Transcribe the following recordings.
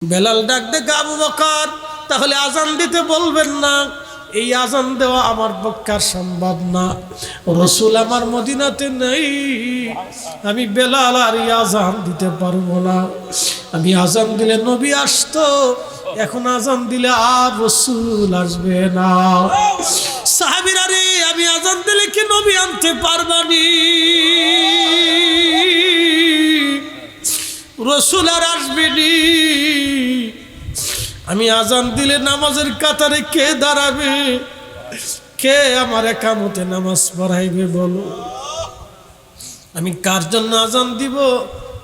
বেলাল ডাক ডেকে আবু বকর তাহলে আজান দিতে বলবেন না, এই আজান দেওয়া আমার পক্ষে সম্ভব না, রাসূল আমার মদিনাতে নেই, আমি বেলাল আর আজান দিতে পারবো না। আমি আজান দিলে নবী আসতো, এখন আজান দিলে আর রাসূল আসবে না। সাহাবীরা রে, আমি আজান দিলে কি নবী আনতে পারবানি? রাসূল আর আসবেনি। আমি আজান দিলে নামাজের কাতারে কে দাঁড়াবে? কে আমার একামতে নামাজ পড়াইবে বলো? আমি কার জন্য আজান দিব?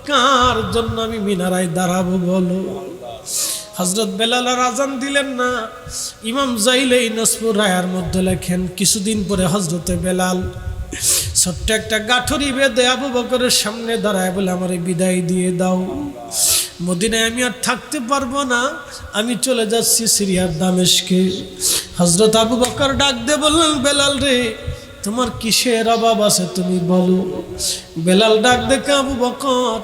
কার জন্য আমি মিনারায় দাঁড়াবো বলো? হযরত বেলাল আর আজান দিলেন না। ইমাম জাইলাই নসপুর রায়ার মধ্যে লেখেন, কিছুদিন পরে হযরতে বেলাল ছোট্ট একটা গাঠরি বেঁধে আবু বকরের সামনে দাঁড়ায় বলে, আমারে বিদায় দিয়ে দাও, মদিনায় আমি আর থাকতে পারবো না, আমি চলে যাচ্ছি সিরিয়ার দামেস্কে। হযরত আবু বকর ডাক দিয়ে বললেন, বেলাল রে, তোমার কিসের অভাব আছে তুমি বলো? বেলাল ডাক দেখে, আবু বকর,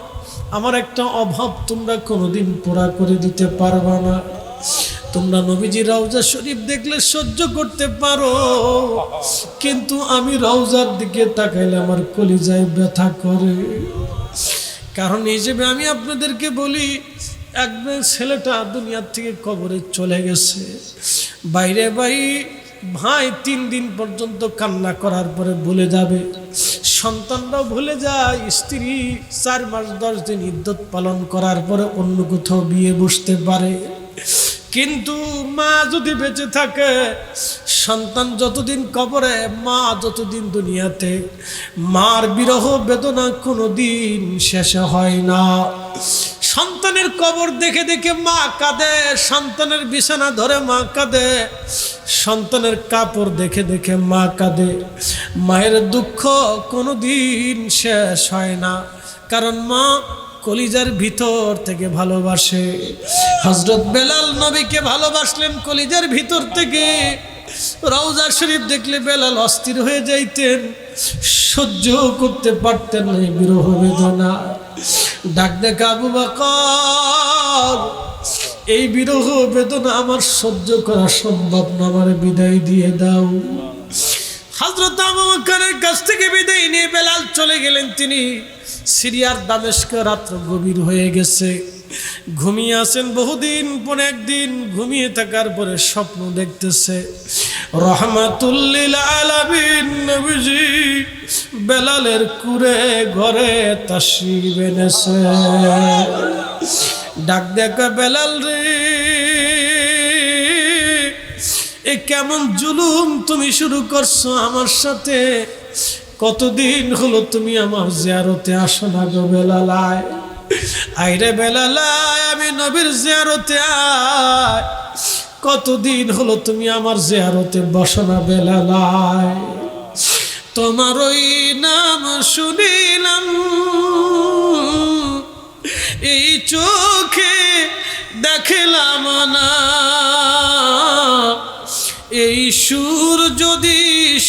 আমার একটা অভাব তোমরা কোনোদিন পুরা করে দিতে পারবা না। তোমরা নবীজি রওজা শরীফ দেখলে সহ্য করতে পারো, কিন্তু আমি রওজার দিকে তাকাইলে আমার কলিজায় ব্যথা করে। কারণ হিসেবে আমি আপনাদেরকে বলি, একবার ছেলেটা দুনিয়ার থেকে কবরে চলে গেছে, বাইরে ভাই 3 দিন পর্যন্ত কান্না করার পরে ভুলে যাবে, সন্তানরাও ভুলে যায়, স্ত্রী 4 মাস 10 দিন ইদ্যত পালন করার পরে অন্য কোথাও বিয়ে বসতে পারে। কিন্তু মা যদি বেঁচে থাকে, সন্তান যতদিন কবরে, মা যতদিন দুনিয়াতে, মার বিরহ বেদনা কোনোদিন শেষ হয় না। সন্তানের কবর দেখে দেখে মা কাঁদে, সন্তানের বিছানা ধরে মা কাঁদে, সন্তানের কাপড় দেখে দেখে মা কাঁদে। মায়ের দুঃখ কোনোদিন শেষ হয় না, কারণ মা কলিজার ভিতর থেকে ভালোবাসে। হযরত বেলাল নবীকে ভালোবাসলেন কলিজার ভিতর থেকে। রওজা শরীফ দেখলে বেলাল অস্থির হয়ে যাইতেন, সহ্য করতে পারতেন না বিরহ বেদনা। ডাক দেখা, আবু বকর, এই বিরহ বেদনা আমার সহ্য করা সম্ভব না, আমার বিদায় দিয়ে দাও। হযরত আবু বকরের কাছ থেকে বিদায় নিয়ে বেলাল চলে গেলেন তিনি সিরিয়ার দামেস্কে। রাত্র গভীর হয়ে গেছে, ঘুমিয়ে আছেন। বহুদিন পরে একদিন ঘুমিয়ে থাকার পরে স্বপ্ন দেখতেছে, রহমাতুল লিল আলামিন নবীজি বেলালের কুরে ঘরে তাশরীফ এনেছে। ডাক দেখা, বেলাল রে, এ কেমন জুলুম তুমি শুরু করছো আমার সাথে? কতদিন হলো তুমি আমার জিয়ারতে আসো না গো বেলাল? আইরে বেলাল, আমি নবীর জিয়ারতে আয়। কতদিন হলো তুমি আমার জিয়ারতে বসো না বেলাল? তোমার ওই নাম শুনিলাম, এই চোখে দেখলাম না, এই সুর যদি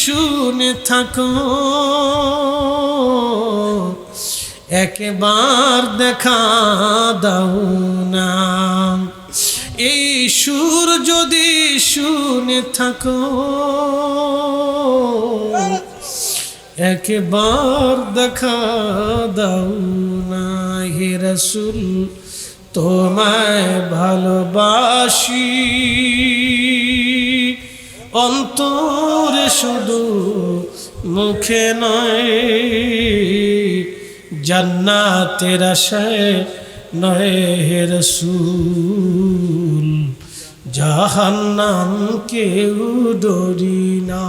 শুনে থাকো, একবার দেখা দাও না। এই সুর যদি শুনে থাকো, একবার দেখা দাও না। হে রাসূল, তোমায় ভালোবাসি, অন্তরে শুধু, মুখে নয়, জান্নাতের আশায় নয় হে রাসূল, জাহান্নাম কেউ ডরি না।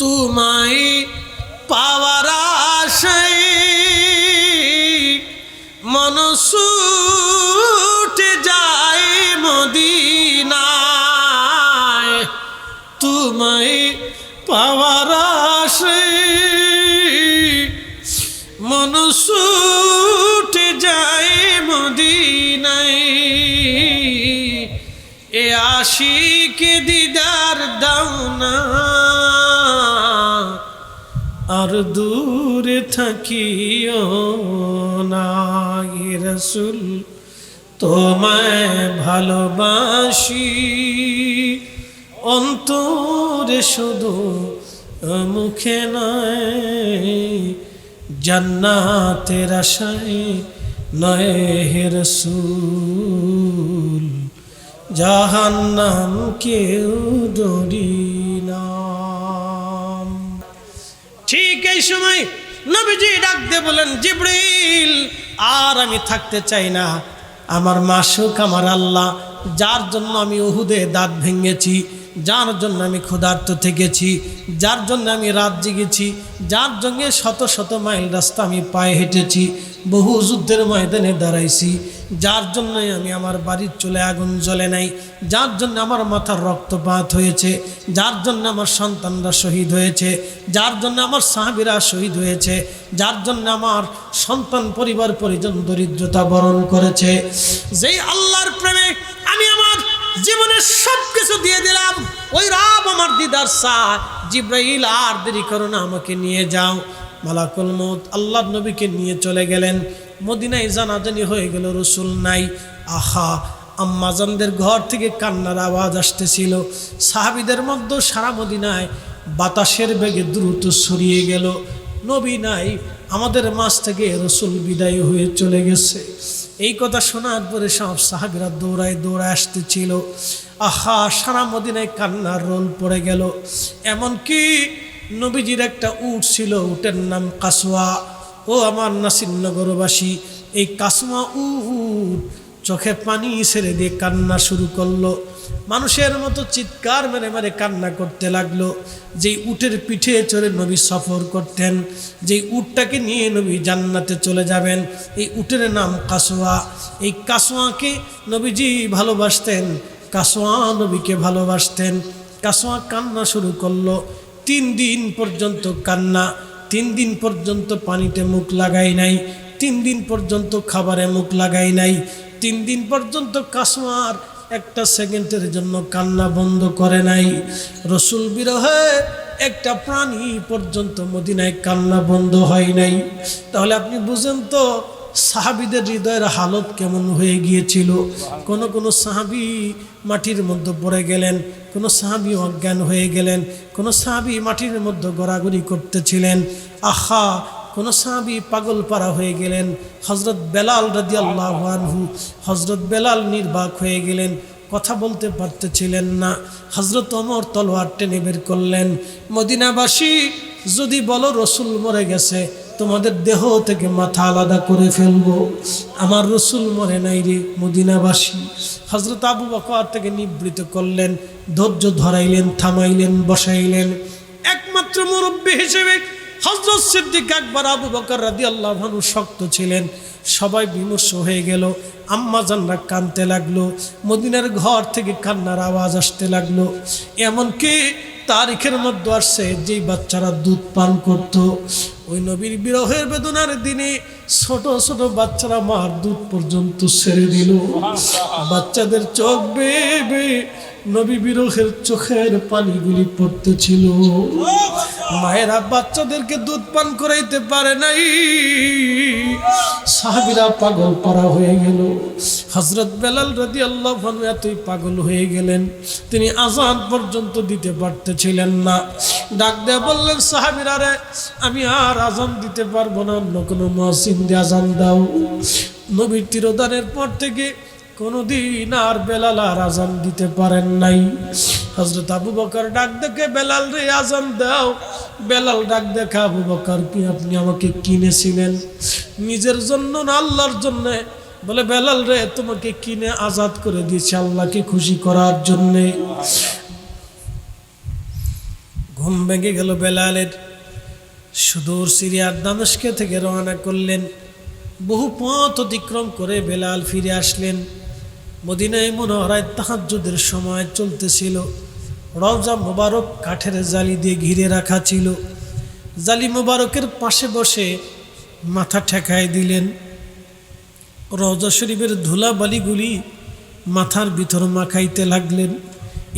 তোমায় পাওয়ার আশায় মন ছুটে যায় মদিনায়, তোমায় পাওয়ার আশায় মন ছুটে যায় মদিনায়। এ আশিক দিদার দাও না, আর দূরে থাকিও না ইয়া রাসূল তোমায় ভালোবাসি অন্তরে শুধু মুখে নয় জান্নাতের আশায় নয় হে রাসূল জাহান্নাম কেউ ডরি না। ঠিক এই সময় নবীজি ডাক দিয়ে বলেন জিবরিল আর আমি থাকতে চাই না, আমার মাসুক আমার আল্লাহ যার জন্য আমি উহুদে দাঁত ভেঙেছি, যার জন্য আমি ক্ষুধার্ত থেকেছি, যার জন্য আমি রাত জেগেছি, যার জন্য শত শত মাইল রাস্তা আমি পায়ে হেঁটেছি, বহু যুদ্ধের ময়দানে দাঁড়াইছি, যার জন্য আমি আমার বাড়ির চুলে আগুন জ্বলে নাই, যার জন্য আমার মাথার রক্তপাত হয়েছে, যার জন্য আমার সন্তানরা শহীদ হয়েছে, যার জন্য আমার সাহাবীরা শহীদ হয়েছে, যার জন্য আমার সন্তান পরিবার পরিজন দরিদ্রতা বরণ করেছে, যেই আল্লাহর প্রেমে আমি আমার জীবনের সব কিছু দিয়ে দিলাম, ওই রব আমার দিদার চায়। জিবরাইল আর দেরি করো না, আমাকে নিয়ে যাও। মালাকুল মউত আল্লাহর নবীকে নিয়ে চলে গেলেন। মদিনায় জানাজানি হয়ে গেল, রসুল নাই। আহা, আম্মাজানদের ঘর থেকে কান্নার আওয়াজ আসতেছিল। সাহাবীদের মধ্যে সারা মদিনায় বাতাসের বেগে দ্রুত ছড়িয়ে গেল, নবী নাই, আমাদের মাঝ থেকে রসুল বিদায় হয়ে চলে গেছে। এই কথা শোনার পরে সব সাহাবীরা দৌড়ায় দৌড়ায় আসতেছিল। আহা, সারা মদিনায় কান্নার রোল পড়ে গেল। এমনকি নবীজির একটা উট ছিল, উটের নাম কাসওয়া। ও আমার নাসিরনগরবাসী, এই কাসওয়া উট চোখে পানি ছেড়ে দিয়ে কান্না শুরু করলো, মানুষের মতো চিৎকার মেরে মেরে কান্না করতে লাগলো। যেই উটের পিঠে চড়ে নবী সফর করতেন, যেই উটটাকে নিয়ে নবী জান্নাতে চলে যাবেন, এই উটের নাম কাসওয়া। এই কাসওয়াকে নবীজি ভালোবাসতেন, কাসওয়া নবীকে ভালোবাসতেন। কাসওয়া কান্না শুরু করলো। 3 দিন পর্যন্ত কান্না, 3 দিন পর্যন্ত পানিতে মুখ লাগাই নাই, 3 দিন পর্যন্ত খাবারে মুখ লাগাই নাই, 3 দিন পর্যন্ত কাসওয়ার একটা সেকেন্ডের জন্য কান্না বন্ধ করে নাই। রসুল বিরহে একটা প্রাণী পর্যন্ত মদিনায় কান্না বন্ধ হয় নাই। তাহলে আপনি বুঝেন তো সাহাবীদের হৃদয়ের হালত কেমন হয়ে গিয়েছিল। কোন কোন সাহাবী মাটির মধ্যে পড়ে গেলেন, কোন সাহাবী অজ্ঞান হয়ে গেলেন, কোন সাহাবী মাটির মধ্যে গড়াগড়ি করতেছিলেন। আহা, কোন সাহাবী পাগল পারা হয়ে গেলেন। হযরত বেলাল রাদিয়াল্লাহু আনহু, হযরত বেলাল নির্বাক হয়ে গেলেন, কথা বলতে পারতেছিলেন না। হযরত ওমর তলোয়ার টেনে বের করলেন, মদিনাবাসী যদি বলো রসুল মরে গেছে, তোমাদের দেহ থেকে মাথা আলাদা করে ফেলবো। আমার রসুল মরে নাই রে মদিনাবাসী। হযরত আবু বকর থেকে নিবৃত করলেন, ধৈর্য ধরাইলেন, থামাইলেন, বসাইলেন। একমাত্র মুরব্বী হিসেবে হযরত সিদ্দিক আকবর আবু বকর রাদিয়াল্লাহু আনহু শক্ত ছিলেন। সবাই বিমর্ষ হয়ে গেল। আম্মা জানরা কাঁদতে লাগলো, মদিনার ঘর থেকে কান্নার আওয়াজ আসতে লাগলো। এমনকি তারিখের মধ্যে আসছে যেই বাচ্চারা দুধ পান করত, ওই নবীর বিরহের বেদনার দিনে ছোট ছোট বাচ্চারা মার দুধ পর্যন্ত ছেড়ে দিল। বাচ্চাদের চোখ বেয়ে বেয়ে নবী বিরহের চোখের পানিগুলি পড়তেছিল। মায়েরা বাচ্চাদেরকে দুধ পান করাইতে পারে নাই, সাহাবীরা পাগল পারা হয়ে গেল। হযরত বেলাল রাদিয়াল্লাহু আনহু এতই পাগল হয়ে গেলেন, তিনি আযান পর্যন্ত দিতে পারতেছিলেন না। ডাক দিয়ে বললেন, সাহাবীরা রে, আমি আর আযান দিতে পারবো না, অন্য কোনো মুয়াজ্জিন দিয়ে আযান দাও। নবীর তিরোধানের পর থেকে কোনদিন আর বেলাল আর আযান দিতে পারেন নাই। হযরত আবু বকর ডাক দেখে, বেলাল রে আযান দাও। বেলাল ডাক দেখে, আবু বকর কি আপনি আমাকে কিনেছিলেন? নিজের জন্য না আল্লাহর জন্য? বলে, বেলাল রে তোমাকে কিনে আজাদ করে দিয়েছি আল্লাহকে খুশি করার জন্য। ঘুম ভেঙে গেল বেলালের। সুদূর সিরিয়ার দামেস্ক থেকে রওনা করলেন। বহু পথ অতিক্রম করে বেলাল ফিরে আসলেন। মদিনায় মুনওয়ারায় তাহাজ্জুদের সময় চলতেছিল। রওজা মোবারক কাঠের জালি দিয়ে ঘিরে রাখা ছিল। জালি মোবারকের পাশে বসে মাথা ঠেকায় দিলেন। রওজা শরীফের ধুলাবালিগুলি মাথার ভিতর মাখাইতে লাগলেন।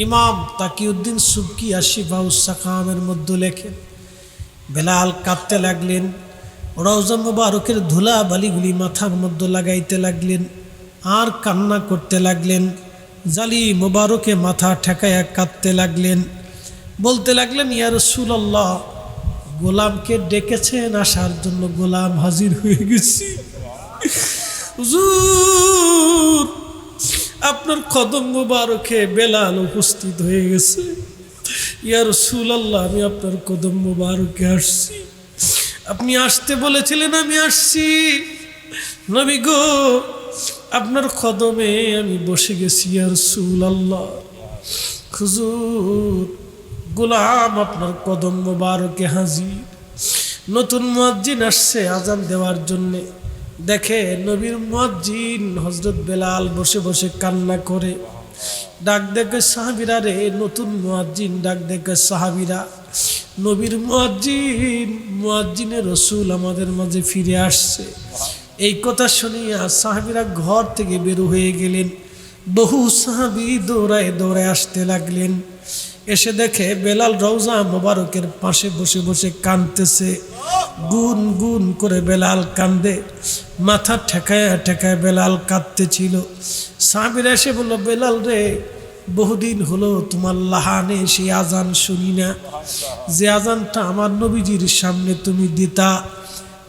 ইমাম তাকিউদ্দিন সুবকি শিফাউস সাকামের মধ্যে লেখেন, বেলাল কাঁদতে লাগলেন, রওজা মুবারকের ধুলা বালিগুলি মাথার মধ্যে লাগাইতে লাগলেন আর কান্না করতে লাগলেন। জালি মুবারকে মাথা ঠেকায়া কাঁদতে লাগলেন, বলতে লাগলেন, ইয়া রাসূলুল্লাহ, গোলামকে ডেকেছেন আসার জন্য, গোলাম হাজির হয়ে গেছি। হুজুর, আপনার কদম মুবারকে বেলাল উপস্থিত হয়ে গেছে। ইয়া রাসূলুল্লাহ, আমি আপনার কদম মুবারকে আসছি, আপনি আসতে বলেছিলেন, আমি আসছি। নবী গো, আপনার কদমে আমি বসে গেছি ইয়া রাসূলুল্লাহ। হুজুর, গোলাম আপনার কদম মুবারকে হাজির। নতুন মুয়াজ্জিন আসছে আজান দেওয়ার জন্যে। দেখে নবীর মুয়াজ্জিন হযরত বেলাল বসে বসে কান্না করে। ডাক দেখে সাহাবীরা, রে নতুন মুয়াজ্জিন ডাক দেখে সাহাবীরা, নবীর মুয়াজ্জিন, মুয়াজ্জিনে রাসূল আমাদের মাঝে ফিরে আসছে। এই কথা শুনিয়া সাহাবীরা ঘর থেকে বের হয়ে গেলেন। বহু সাহাবী দৌড়ায় দৌড়ায় আসতে লাগলেন। এসে দেখে বেলাল রওজা মোবারকের পাশে বসে বসে কাঁদতেছে। গুন গুন করে বেলাল কান্দে, মাথা ঠেকায় ঠেকায় বেলাল কাঁদতেছিল। সাহাবীরা এসে বলল, বেলাল রে, বহুদিন হলো তোমার লাহানে সেই আজান শুনি না, যে আজানটা আমার নবীজির সামনে তুমি দিতা।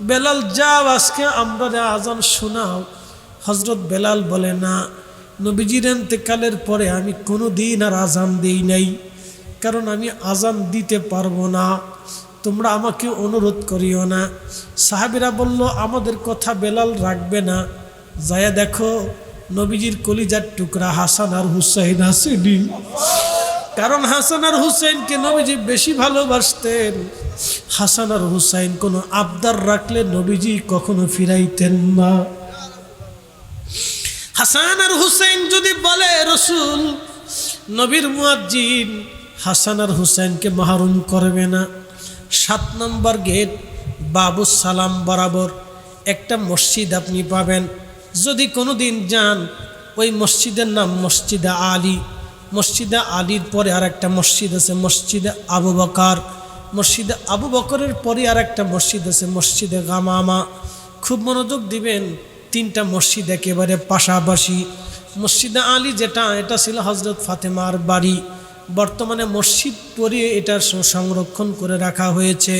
বেলাল, যাও আজকে আমরা আজান শোনাও। হযরত বেলাল বলে, না, নবীজির ইন্তেকালের পরে আমি কোনো দিন আর আজান দেই নাই, কারণ আমি আজান দিতে পারবো না, তোমরা আমাকে অনুরোধ করিও না। সাহাবীরা বলল, আমাদের কথা বেলাল রাখবে না, যায়া দেখো নবীজির কলিজার টুকরা হাসান আর হুসাইন আসেনি। কারণ হাসান আর হুসাইনকে নবীজি বেশি ভালোবাসতেন। হাসান আর হুসাইন কোনো আবদার রাখলে নবীজি কখনো ফিরাইতেন না। হাসান আর হুসাইন যদি বলে, রাসূল, নবীর মুয়াজ্জিন হাসান আর হুসাইনকে মাহরুম করবে না। 7 নম্বর গেট বাবুস সালাম বরাবর একটা মসজিদ আপনি পাবেন। যদি কোনো দিন যান, ওই মসজিদের নাম মসজিদে আলী। মসজিদে আলীর পরে আর একটা মসজিদ আছে মসজিদে আবু বকর। মসজিদে আবু বকরের পরে আর একটা মসজিদ আছে মসজিদে গামামা। খুব মনোযোগ দিবেন, 3টা মসজিদ একেবারে পাশাপাশি। মসজিদে আলী যেটা, এটা ছিল হযরত ফাতেমার বাড়ি। বর্তমানে মসজিদ পরিয়ে এটার সংরক্ষণ করে রাখা হয়েছে।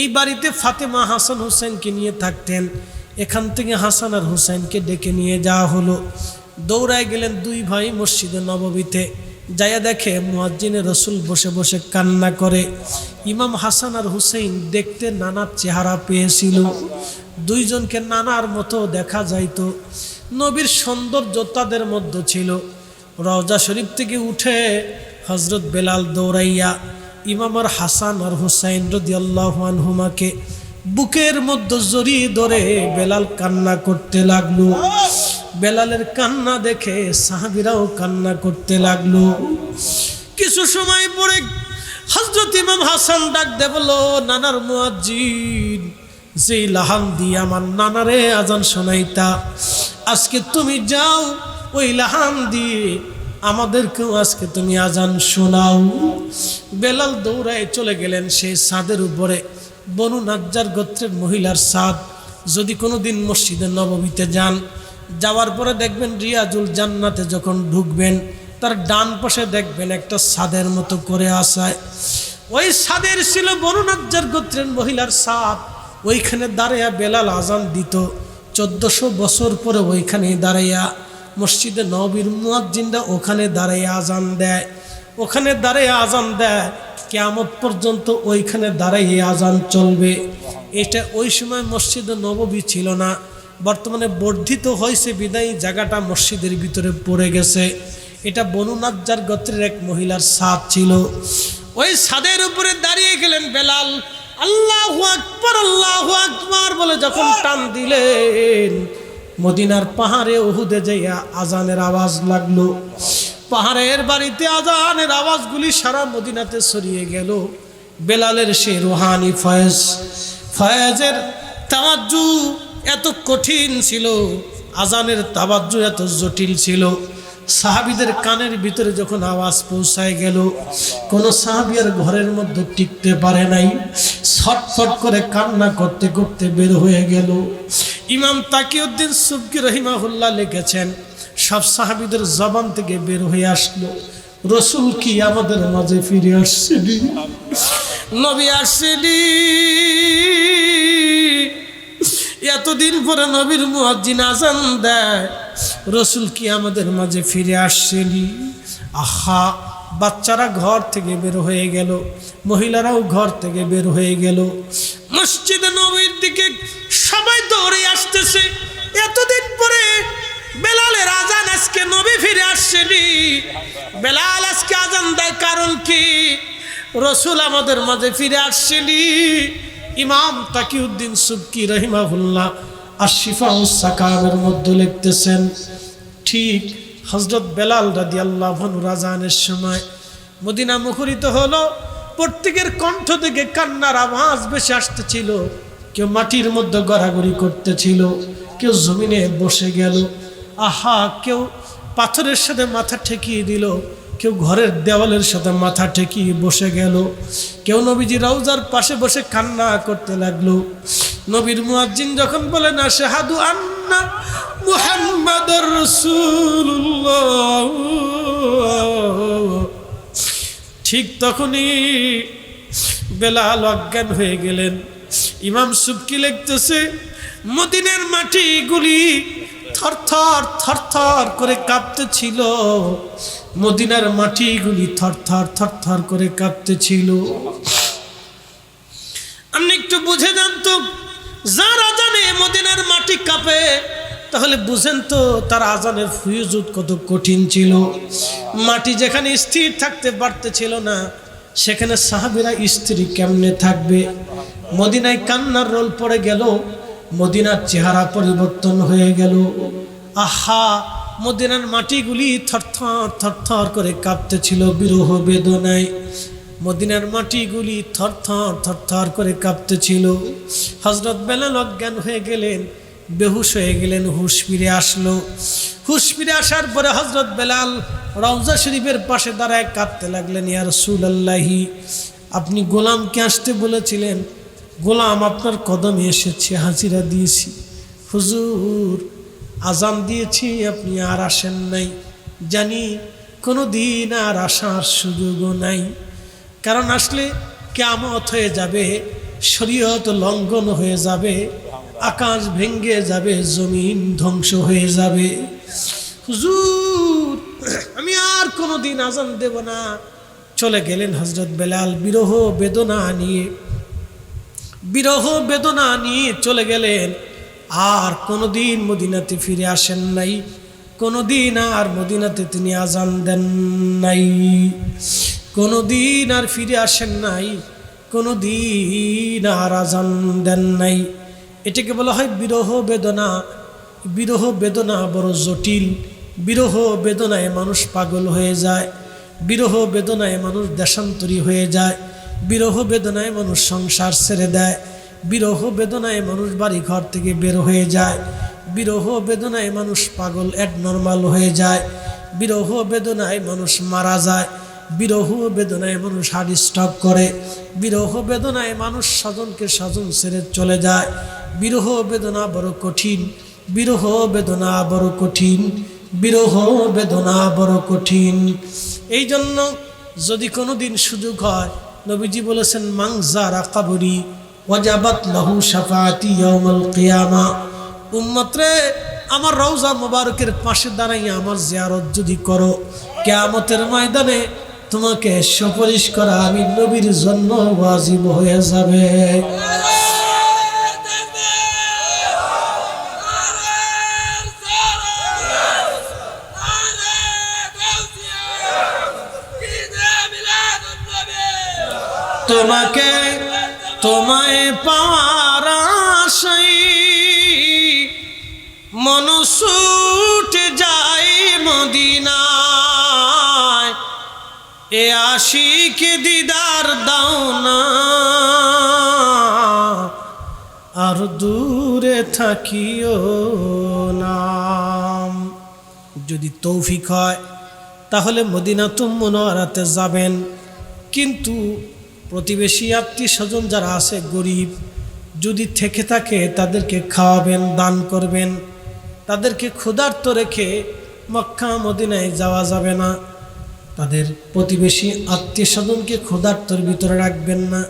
এই বাড়িতে ফাতেমা হাসান হুসাইনকে নিয়ে থাকতেন। এখান থেকে হাসান আর হুসাইনকে ডেকে নিয়ে যাওয়া হলো। দৌড়ায় গেলেন 2 ভাই মসজিদে নববীতে। যাইয়া দেখে মুয়াজ্জিনে রাসূল বসে বসে কান্না করে। ইমাম হাসান আর হুসাইন দেখতে নানার চেহারা পেয়েছিল, 2 জনকে নানার মতো দেখা যাইতো। নবীর সৌন্দর্য তাদের মধ্যে ছিল। রওজা শরীফ থেকে উঠে হযরত বেলাল দৌড়াইয়া ইমাম হাসান আর হুসাইন রাদিয়াল্লাহু আনহুমাকে বুকের মধ্যে জড়িয়ে ধরে বেলাল কান্না করতে লাগলো। বেলালের কান্না দেখে সাহাবীরাও কান্না করতে লাগলো। কিছু সময় পরে হযরত ইমাম হাসান ডাক দে বলল, নানার মুয়াজ্জিন, যেই লাহান দিয়ে আমার নানারে আজান শোনাইতা, আজকে তুমি যাও ওই লাহান দিয়ে আমাদেরকেও আজকে তুমি আজান শোনাও। বেলাল দৌড়ায় চলে গেলেন সেই ছাদের উপরে। বনু নাজ্জার গোত্রের মহিলার ছাদ। যদি কোনো দিন মসজিদে নববীতে যান, যাওয়ার পরে দেখবেন রিয়াজুল জান্নাতে যখন ঢুকবেন, তার ডান পাশে দেখবেন একটা ছাদের মতো করে আসায়। ওই ছাদের ছিল বনু নাজ্জার গোত্রের মহিলার ছাদ। ওইখানে দাঁড়াইয়া বেলাল আজান দিত। 1400 বছর পরে ওইখানে দাঁড়াইয়া মসজিদে নববীর মুয়াজ্জিনরা ওখানে দাঁড়াইয়া আজান দেয়। ওখানে দাঁড়াইয়া আজান দেয়, কিয়ামত পর্যন্ত ওইখানে দাঁড়াইয়া আজান চলবে। এটা ওই সময় মসজিদে নববী ছিল না, বর্তমানে বর্ধিত হয়েছে বিদায়ী জায়গাটা মসজিদের ভিতরে পড়ে গেছে। এটা বনু নাজ্জার গোত্রের এক মহিলার ছাদ ছিল। ওই ছাদের উপরে দাঁড়িয়ে গেলেন বেলাল। আল্লাহু আকবার, আল্লাহু আকবার বলে যখন টান দিলেন, মদিনার পাহাড়ে উহুদে যাইয়া আজানের আওয়াজ লাগলো। পাহাড়ের বাড়িতে আজানের আওয়াজগুলি সারা মদিনাতে ছড়িয়ে গেল। বেলালের সেই রুহানি ফয়েজের তাওয়াজ্জু এত কঠিন ছিল, আজানের তাওয়াজ্জু এত জটিল ছিল। সাহাবীদের কানের ভিতরে যখন আওয়াজ পৌঁছায় গেল, কোন সাহাবী আর ঘরের মধ্যে টিকতে পারে নাই, ছটফট করে কান্না করতে করতে বের হয়ে গেল। ইমাম তাকিউদ্দিন সুবকি রহিমাহুল্লাহ লিখেছেন, সব সাহাবীদের জবান থেকে বের হয়ে আসলো, রাসূল কি আমাদের মাঝে ফিরে আসছেনি? নবী আসছেনি। এতদিন পরে নবীর মুয়াজ্জিন আযান দেয়, রাসূল কি আমাদের মাঝে ফিরে আসছেনি? আহা, বাচ্চারা ঘর থেকে বের হয়ে গেল, মহিলারাও ঘর থেকে বের হয়ে গেল। মসজিদে নববীর দিকে সবাই দৌড়ে আসতেছে। এতদিন পরে বেলালের আজান, আজকে নবী ফিরে আসছেনি। বেলাল আজকে আজান দেয়, কারণ কি? রাসূল আমাদের মাঝে ফিরে আসছেনি। ইমাম তাকিউদ্দিন সুবকি রহিমাহুল্লাহ আশ-শিফাউস সাকামের মধ্যে লিখতেছেন, ঠিক হযরত বেলাল রাদিয়াল্লাহু আনহু আযানের সময় মদিনা মুখরিত হলো। প্রত্যেকের কণ্ঠ থেকে কান্নার আওয়াজ বেশি আসতেছিল। কেউ মাটির মধ্যে গড়াগড়ি করতেছিল, কেউ জমিনে বসে গেল। আহা, কেউ পাথরের সাথে মাথা ঠেকিয়ে দিল, কেউ ঘরের দেওয়ালের সাথে মাথা ঠেকিয়ে বসে গেল, কেউ নবীজি রওজার পাশে বসে কান্না করতে লাগলো। নবীর মুয়াজ্জিন যখন বলেন আশহাদু আন্না মুহাম্মাদুর রাসূলুল্লাহ, ঠিক তখনই বেলাল অজ্ঞান হয়ে গেলেন। ইমাম সুবকি লিখতেছে, মদিনার মাটিগুলি থরথর থরথর করে কাঁপতেছিল। মদিনার মাটিগুলি থরথর থরথর করে কাঁপতেছিল। আপনি একটু বুঝে যান তো, যার আজানে মদিনার মাটি কাঁপে, তাহলে বুঝেন তো তার আজানের ফয়জুত কত কঠিন ছিল। মাটি যেখানে স্থির থাকতে পারতেছিল না, সেখানে সাহাবীরা স্থির কেমনে থাকবে? মদিনায় কান্নার রোল পড়ে গেল, মদিনার চেহারা পরিবর্তন হয়ে গেল। আহা, মদিনার মাটিগুলি থরথর থরথর করে কাঁপতেছিল বিরহ বেদনায়। মদিনার মাটিগুলি থরথর থরথর করে কাঁপতেছিল। হযরত বেলাল অজ্ঞান হয়ে গেলেন, বেহুশ হয়ে গেলেন, হুশ ফিরে আসলো। হুশ ফিরে আসার পরে হযরত বেলাল রওজা শরীফের পাশে দাঁড়ায় কাঁদতে লাগলেন, ইয়া রাসূলুল্লাহি, আপনি গোলামকে আসতে বলেছিলেন, গোলাম আপনার কদমে এসেছে, হাজিরা দিয়েছি। হুজুর, আজান দিয়েছি, আপনি আর আসেন নাই। জানি কোনো দিন আর আসার সুযোগও নাই, কারণ আসলে কিয়ামত হয়ে যাবে, শরীয়ত লঙ্ঘন হয়ে যাবে, আকাশ ভেঙে যাবে, জমিন ধ্বংস হয়ে যাবে। হুজুর, আমি আর কোনো দিন আজান দেব না। চলে গেলেন হযরত বেলাল বিরহ বেদনা নিয়ে চলে গেলেন। আর কোনোদিন মদিনাতে ফিরে আসেন নাই, কোনোদিন আর মদিনাতে তিনি আজান দেন নাই, কোনোদিন আর ফিরে আসেন নাই, কোনোদিন আর আজান দেন নাই। এটাকে বলা হয় বিরহ বেদনা। বিরহ বেদনা বড় জটিল। বিরহ বেদনায় মানুষ পাগল হয়ে যায়, বিরহ বেদনায় মানুষ দেশান্তরী হয়ে যায়, বিরহ বেদনায় মানুষ সংসার ছেড়ে দেয়, বিরহ বেদনায় মানুষ বাড়ি ঘর থেকে বের হয়ে যায়, বিরহ বেদনায় মানুষ পাগল অ্যাবনর্মাল হয়ে যায়, বিরহ বেদনায় মানুষ মারা যায়, বিরহ বেদনায় মানুষ হার্ট স্ট্রোক করে, বিরহ বেদনায় মানুষ স্বজনকে স্বজন ছেড়ে চলে যায়। বিরহ বেদনা বড় কঠিন, বিরহ বেদনা বড় কঠিন, বিরহ বেদনা বড় কঠিন। এই জন্য যদি কোনো দিন সুযোগ হয়, নবীজি বলেছেন, মান যারা কবরি ওয়াজাবাত লাহু শাফাআতি ইয়াউমাল কিয়ামা। উম্মত রে, আমার রওজা মুবারকের পাশে দাঁড়াইয়া আমার জিয়ারত যদি করো, কিয়ামতের ময়দানে তোমাকে সুপারিশ করা আমি নবীর জন্য ওয়াজিব হয়ে যাবে। তোমায় পাওয়ার আশায় মন ছুটে যায় মদিনায়, এ আশিকে দিদার দাও না, আর দূরে থাকিও না। যদি তৌফিক হয় তাহলে মদিনাতুল মুনাওয়ারাতে যাবেন। কিন্তু প্রতিবেশী আত্মীয় স্বজন যারা আছে গরিব, যদি থেকে থাকে তাদেরকে খাওয়াবেন, দান করবেন। তাদেরকে ক্ষুধার্ত রেখে মক্কা মদিনায় যাওয়া যাবে না। তাদের প্রতিবেশী আত্মীয় স্বজনকে ক্ষুধার্তর ভিতরে রাখবেন না,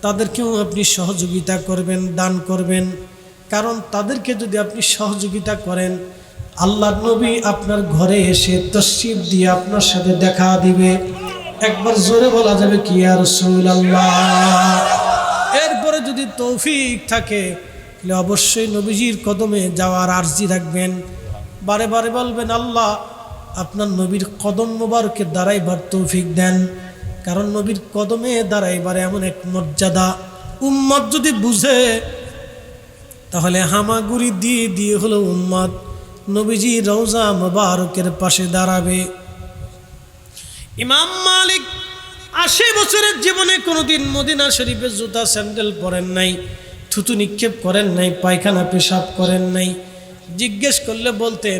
তাদেরকেও আপনি সহযোগিতা করবেন, দান করবেন। কারণ তাদেরকে যদি আপনি সহযোগিতা করেন, আল্লাহর নবী আপনার ঘরে এসে তশরিফ দিয়ে আপনার সাথে দেখা দিবে। একবার জোরে বলা যাবে কি ইয়া রাসূলুল্লাহ। এরপরে যদি তৌফিক থাকে তাহলে অবশ্যই নবীজির কদমে যাওয়ার আরজি রাখবেন। বারে বারে বলবেন, আল্লাহ আপনার নবীর কদম মোবারকে দাঁড়াইবার তৌফিক দেন। কারণ নবীর কদমে দাঁড়াইবার এমন এক মর্যাদা, উম্মত যদি বুঝে তাহলে হামাগুড়ি দিয়ে দিয়ে হলো উম্মত নবীজি রওজা মোবারকের পাশে দাঁড়াবে। ইমাম মালিক ৮০ বছরের জীবনে কোনোদিন মদিনা শরীফের জুতা স্যান্ডেল পরেন নাই, থুতু নিক্ষেপ করেন নাই, পায়খানা পেশাব করেন নাই। জিজ্ঞেস করলে বলতেন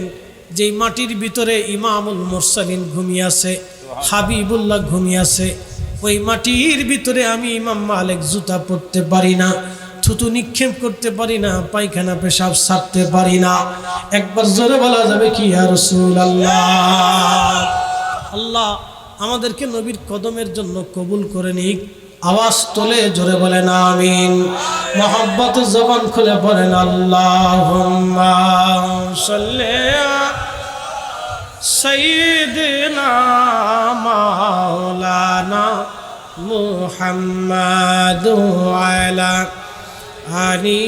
যে মাটির ভিতরে ইমামুল মুরসালিন ঘুমিয়ে আছে, হাবিবুল্লাহ ঘুমিয়ে আছে, ওই মাটির ভিতরে আমি ইমাম মালিক জুতা পরতে পারি না, থুতু নিক্ষেপ করতে পারি না, পায়খানা পেশাব ছাড়তে পারি না। একবার জোরে বলা যাবে কি ইয়া রাসূলুল্লাহ। আল্লাহ আমাদেরকে নবীর কদমের জন্য কবুল করে নিক। আওয়াজ তোলে জোরে বলেন আমিন। মহব্বত জবান খুলে বলেন আল্লাহুম্মা সাল্লি সাইয়্যিদিনা মাওলানা মুহাম্মাদ আলা আলি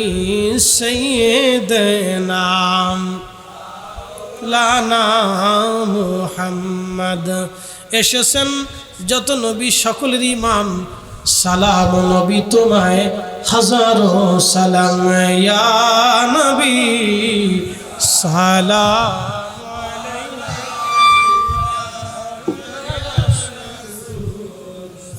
সাইয়্যিদিনা লানা মুহাম্মাদ। এসেছেন যত নবী সকলের ইমাম, সালাম নবী তোমায় হাজারো সালাম, ইয়া নবী সালাম।